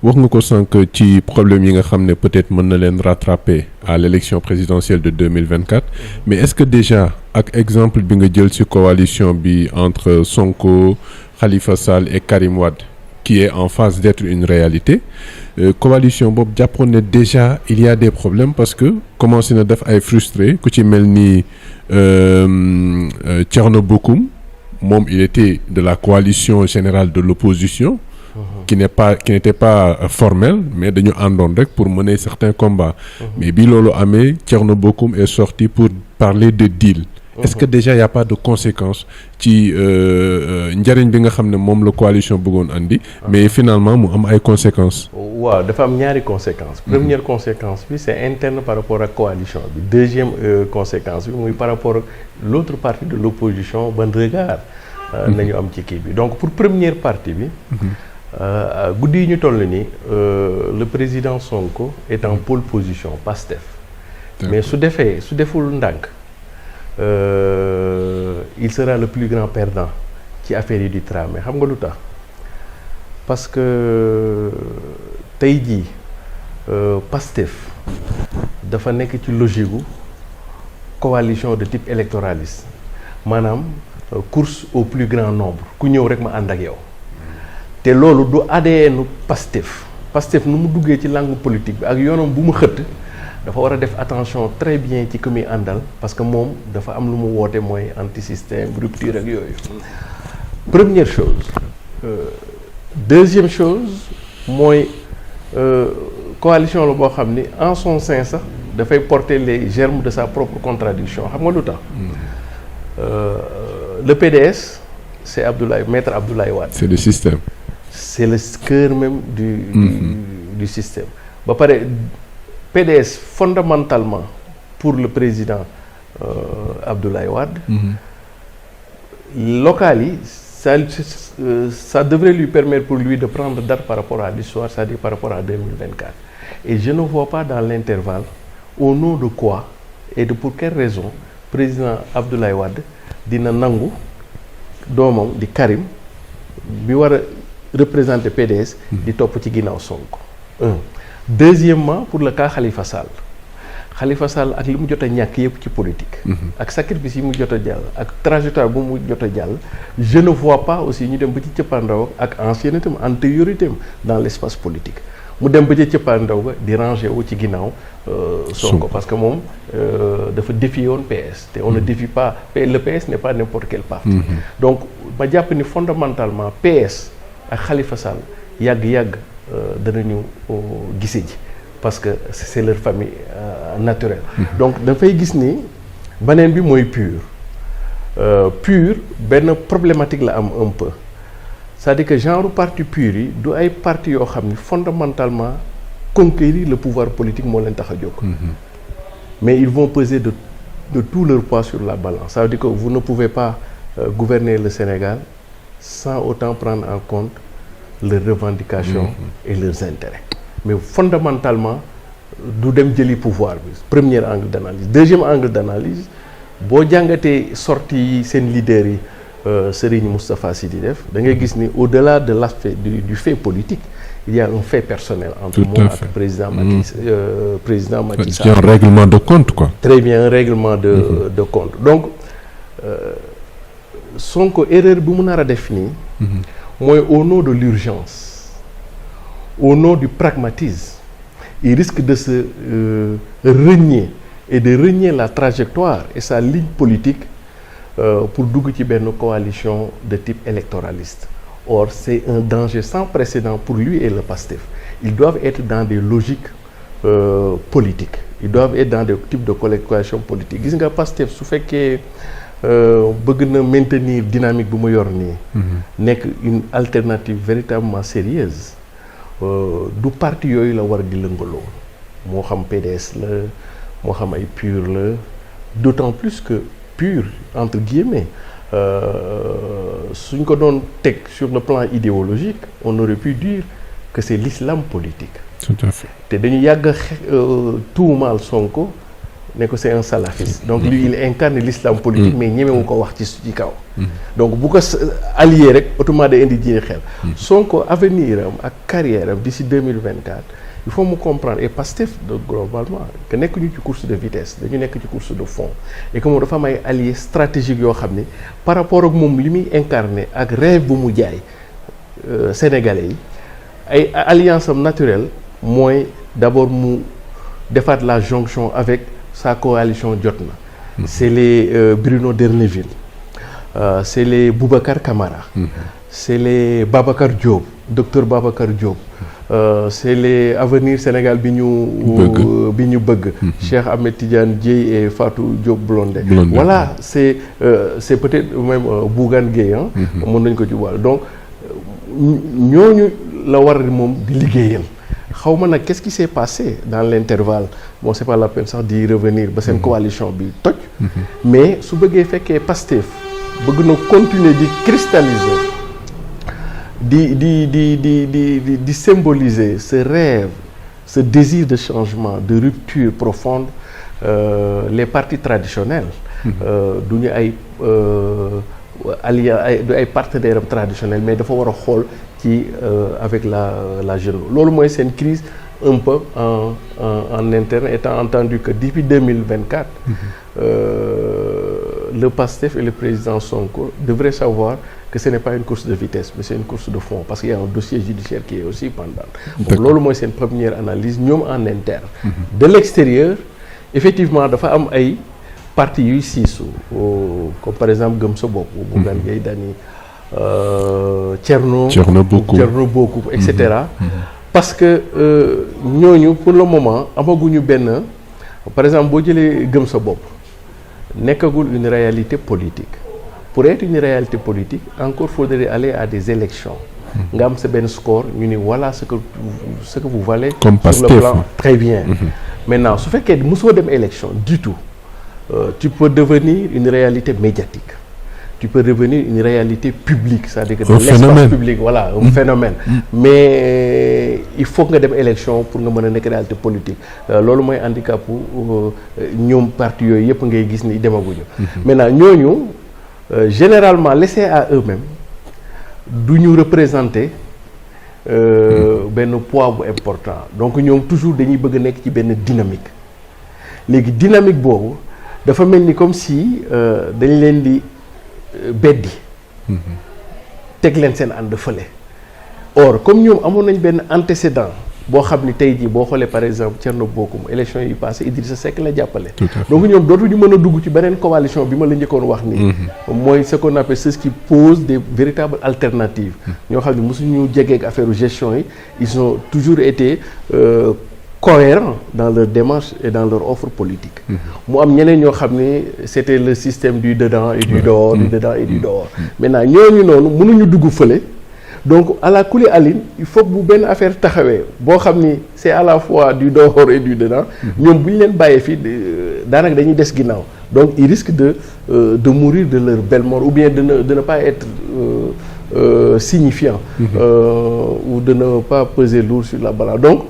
wax nga ko sànq ci problème yi nga xam ne peut-être mën na leen rattraper à l'élection présidentielle de 2024 mais est-ce que déjà ak exemple bi nga jël ci coalition bi entre Sonko, Khalifa Sall et Karim Wade qui est en phase d'être une réalité coalition boobu jàppoon ne déjà il y a des problèmes parce que commencé na def ay frustré ku ci mel ni Thierno Bocoum moom il était de la coalition générale de l'opposition qui n'était pas formel mais dañu àndoon rek pour mener certains combats mais bi loolu amee Thierno Bocoum est sorti pour parler de deal est-ce que déjà y a pas de conséquences ci njariñ bi nga xam ne moom la coalition bëggoon andi mais finalement mu am ay conséquences waaw dafa am ñaari conséquences première conséquence bi c'est interne par rapport ak coalition bi deuxième conséquence bi muy par rapport ak l'autre partie de l'opposition ban regard nañu am ci kii bi donc pour première partie bi guddi yi ñu toll nii le président Sonko est en pole position Pastef mais su deful ndànk il sera le plus grand perdant ci affaire yi di tramé xam nga lu tax parce que tey jii Pastef dafa nekk ci logique gu coalition de type électoraliste maanaam course au plus grand nombre ku ñëw rek ma ànd ak yow te loolu du ADN Pastef nu mu duggee ci langue politique bi ak yoonam bu mu xëtt dafa war a def attention très bien ci ku muy àndal parce que moom dafa am lu mu woote mooy anti-système rupture ak yooyu première chose deuxième chose mooy coalition la boo xam ni en son sein sax dafay porter les germes de sa propre contradiction xam nga lu tax le PDS c'est maître Abdoulaye Wade c'est le système c'est le cœur même du système ba pare PDS fondamentalement pour le président Abdoulaye Wade local yi ça devrait lui permettre pour lui de prendre date par rapport à l'histoire c'est-à-dire par rapport à 2024 et je ne vois pas dans l'intervalle au nom de quoi et de pour quelle raison président Abdoulaye Wade dina nangu doomam di Karim bi war a représenter PDS di topp ci ginnaaw Sonko deuxièmement pour le cas Khalifa Sall ak li mu jot a ñàkk yëpp ci politique ak sacrifice yi mu jot a jàll ak trajectoire bu mu jot a jàll je ne vois pas aussi ñu dem ba ci cëppaandaw ak ancienneté am antériorité am dans l'espace politique mu dem ba ci cëppaandaw ga di ranger wu ci ginnaaw Sonko parce que moom dafa défier woon PS te on ne défie pas le PS n'est pas n'importe quel parti donc ma jàpp ni fondamentalement PS ak Khalifa Sall yàgg-yàgg danañu gise ji parce que c'est leur famille naturelle donc dafay gis ni beneen bi mooy PUR benn problématique la am un peu c'est-à-dire que genre parti PUR yi du ay parti yoo xam ni fondamentalement conquérir le pouvoir politique moo leen tax a jóg mais ils vont peser de tout leur poids sur la balance ça veut dire que vous ne pouvez pas gouverner le Sénégal sans autant prendre en compte leurs revendications et leurs intérêts mais fondamentalement du dem jëli pouvoir bi premier angle d'analyse deuxième angle d'analyse boo jàngatee sortie yi seen leaders yi Serigne Moustapha Sy di def da ngay gis ni au-delà de l'aspect du fait politique il y a un fait personnel entre moi ak président Macky Sall. un règlement de compte quoi. Très bien un règlement de compte donc Sonko erreur bi mu nar a def nii mooy au nom de l'urgence au nom du pragmatisme il risque de se renier et de renier la trajectoire et sa ligne politique pour dugg ci benn coalition de type électoraliste or c'est un danger sans précédent pour lui et le PASTEF ils doivent être dans des logiques politiques ils doivent être dans des types de coalition politique gis nga PASTEF su fekkee bëgg na maintenir dynamique bu mu yor nii nekk une alternative véritablement sérieuse du parti yooyu la war di lëngaloo moo xam PDS la moo xam ay PUR la d'autant plus que PUR entre guillemets suñ ko doon teg sur le plan idéologique on aurait pu dire que c'est l'islam politique tout à fait te dañu yàgg tuumaal Sonko ne ko c'est un salafiste donc lui il incarne l'islam politique mais ñemewu ko wax ci kaw donc bu ko allié rek autrement day indi jiiri xel Sonko avenir am ak carrière am d'ici 2024 il faut mu comprendre et Pastef globalement que nekkuñu ci course de vitesse dañu nekk ci course de fond et que moom dafa am ay alliés stratégiques yoo xam ne par rapport ak moom li muy incarné ak rêve bu mu jaay sénégalais yi ay alliance am naturelle mooy d'abord mu defaat la jonction avec sa coalition jot na c'est les Bruno D'Erneville c'est les Boubacar Camara c'est les Babacar Diop docteur Babacar Diop c'est les Avenir Sénégal bi ñu bëgg Cheikh Ahmed Tidiane Dièye et Fatou Diop Blondin voilà c'est peut-être même Bougane Gueye mën nañ ko ci wàll donc ñooñu la war moom di liggéeyal xaw ma nag qu'est-ce qui s'est passé dans l'intervalle bon c'est pas la peine sax d'y revenir ba seen coalition bi toj mais su bëggee fekkee Pastef bëgg na continuer di cristalliser di symboliser ce rêve ce désir de changement de rupture profonde les partis traditionnels du ñu ay ay partenaires am traditionnels mais dafa war a xool ci avec la jeune loolu mooy seen crise un peu en interne étant entendu que depuis 2024 le PASTEF et le président Sonko devraient savoir que ce n'est pas une course de vitesse mais c'est une course de fond parce qu'il y a un dossier judiciaire qui est aussi pendant donc loolu mooy seen première analyse ñoom en interne de l'extérieur effectivement dafa am ay partis yuy siisu comme par exemple Gëm Sa Bopp Bougane Gueye Dany Thierno Bocoum et cetera parce que ñooñu pour le moment amaguñu benn par exemple boo jëlee Gëm Sa Bopp nekkagul une réalité politique pour être une réalité politique encore faudrait aller à des élections nga am sa benn score ñu ni voilà ce que vous valez comme sur le plan très bien maintenant su fekkee mosoo dem élection du tout tu peux devenir une réalité médiatique tu peux devenir une réalité publique c'est-à-dire que dans l'espace public voilà un phénomène mais il faut nga dem élection pour nga mën a nekk réalité politique loolu mooy handicap ñoom parti yooyu yëpp ngay gis ni demaguñu maintenant ñooñu généralement laissés à eux-mêmes du ñu représenter benn poids bu important donc ñoom toujours dañuy bëgg a nekk ci benn dynamique léegi dynamique boobu dafa mel ni comme si dañ leen di beddi teg leen seen ànd fële or comme ñoom amoon nañ benn antécédent boo xam ni tey jii boo xoolee par exemple Thierno Bocoum élection yi passé Idrissa Seck la jàppale donc ñoom dootuñu mën a dugg ci beneen coalition bi ma la njëkkoon wax ni mooy ce qu'on appelle ceux qui posent des véritables alternatives ñoo xam ne mosuñu jegeek affaire gestion yi ils ont toujours été cohérents dans leur démarche et dans leur offre politique mu am ñeneen ñoo xam ne c'était le système du dedans et du dehors du dedans et du dehors maintenant ñooñu noonu mënuñu dugg fële donc à la kuli aline il faut bu benn affaire taxawee boo xam ni c'est à la fois du dehors et du dedans ñoom bu ñu leen bàyyee fii daanaka dañuy des ginnaaw donc ils risquent de mourir de leur belle mort ou bien de ne pas être signifiant ou de ne pas peser lourd sur la balance donc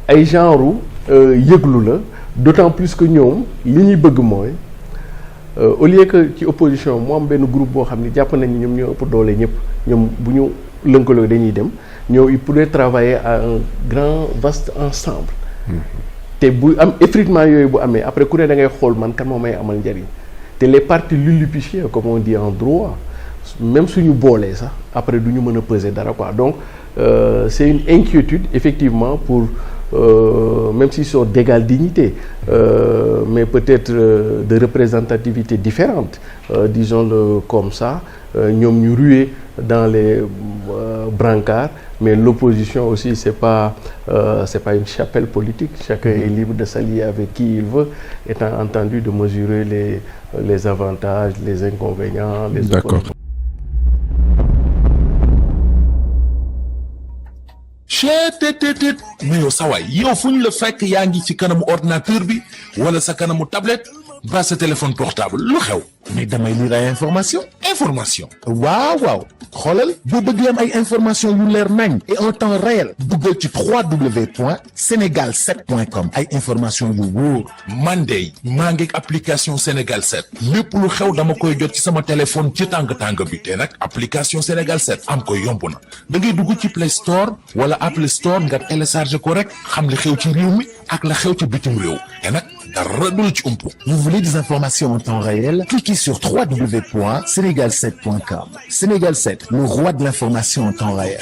ay genre yëglu la d'autant plus que ñoom li ñuy bëgg mooy au lieu que ci opposition mu am benn groupe boo xam ni jàpp nañu ñoom ñoo ëpp doole ñëpp ñoom bu ñu lëkkaloo dañuy dem ñoom ils pourraient travailler à un grand vaste ensemble te bu am effritement yooyu bu amee après ku ne da ngay xool man kan moo may amal njariñ te les partis lilliputieux comme on dit en droit même suñu boolee sax après du ñu mën a peser dara quoi donc c'est une inquiétude effectivement pour même s'ils sont d'égale dignité mais peut-être de représentativité différente disons-le comme ça ñoom ñu ruer dans les brancards mais l'opposition aussi c'est pas une chapelle politique chacun est libre de s'allier avec qui il veut étant entendu de mesurer les avantages les inconvénients les D'accord. cheetetetet mais yow sawaay yow fu ñu la fekk yaa ngi ci kanamu ordinateur bi wala sa kanamu tablette ba sa téléphone portable lu xew mais damay lire ay information waaw xoolal boo bëgg am ay information yu leer nañ et en temps réel duggal ci www.senegal7.com ay information yu wóor man de maa ngi application Sénégal 7 lépp lu xew dama koy jot ci sama téléphone ci tàng bi te nag application Sénégal 7 am ko yomb na da ngay dugg ci Play Store wala Apple Store nga télécharger ko rek xam li xew ci réew mi ak la xew ci bitim réew te nag dara du la ci umpu. Vous voulez des informations en temps réel? Cliquez sur www.senegal7.com. Sénégal 7, le roi de l'information en temps réel.